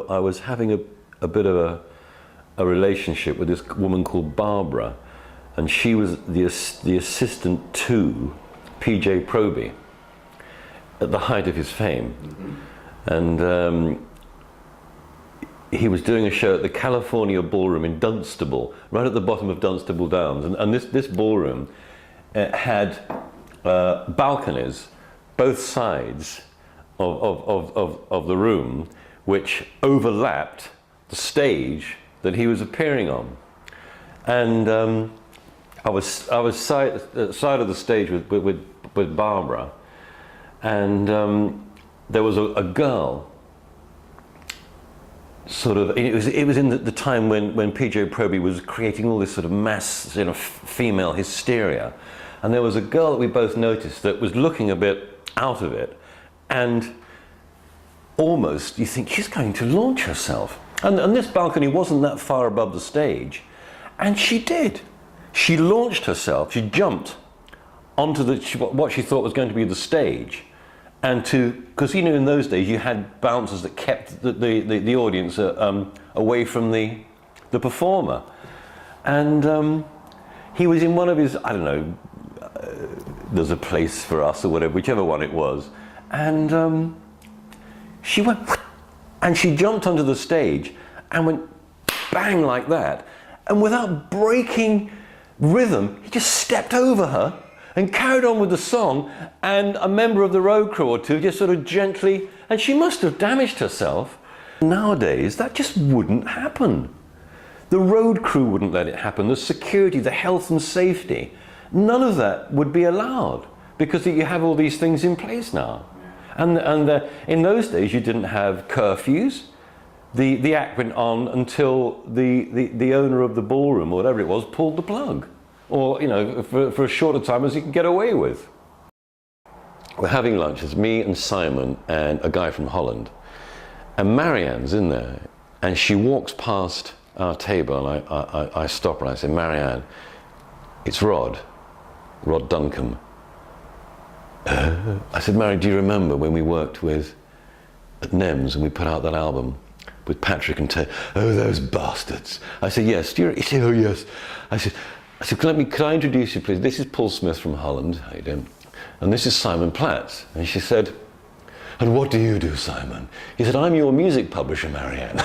I was having a bit of a relationship with this woman called Barbara, and she was the assistant to PJ Proby at the height of his fame. And he was doing a show at the California Ballroom in Dunstable, right at the bottom of Dunstable Downs. And this ballroom had balconies both sides of the room, which overlapped the stage that he was appearing on. And I was side of the stage with Barbara, and there was a girl. Sort of, it was in the time when PJ Proby was creating all this sort of mass, female hysteria, and there was a girl that we both noticed that was looking a bit out of it, and almost you think she's going to launch herself. And this balcony wasn't that far above the stage, and she did. She launched herself. She jumped onto what she thought was going to be the stage. And because in those days you had bouncers that kept the audience away from the performer, and he was in one of his, I don't know, There's a Place for Us or whatever, whichever one it was, and she went and she jumped onto the stage and went bang like that, and without breaking rhythm, he just stepped over her and carried on with the song, and a member of the road crew or two just sort of gently, and she must have damaged herself. Nowadays, that just wouldn't happen. The road crew wouldn't let it happen. The security, the health and safety, none of that would be allowed, because you have all these things in place now. And in those days, you didn't have curfews. The act went on until the owner of the ballroom, or whatever it was, pulled the plug. Or, for as short a time as you can get away with. We're having lunch. It's me and Simon and a guy from Holland. And Marianne's in there, and she walks past our table, and I stop her and I say, "Marianne, it's Rod Duncombe." I said, "Mary, do you remember when we worked at NEMS and we put out that album with Patrick and Ted?" "Oh, those bastards." I said, "Yes." He said, "Oh, yes." I said, could I introduce you, please? This is Paul Smith from Holland. How you doing? And this is Simon Platts." And she said, "And what do you do, Simon?" He said, "I'm your music publisher, Marianne."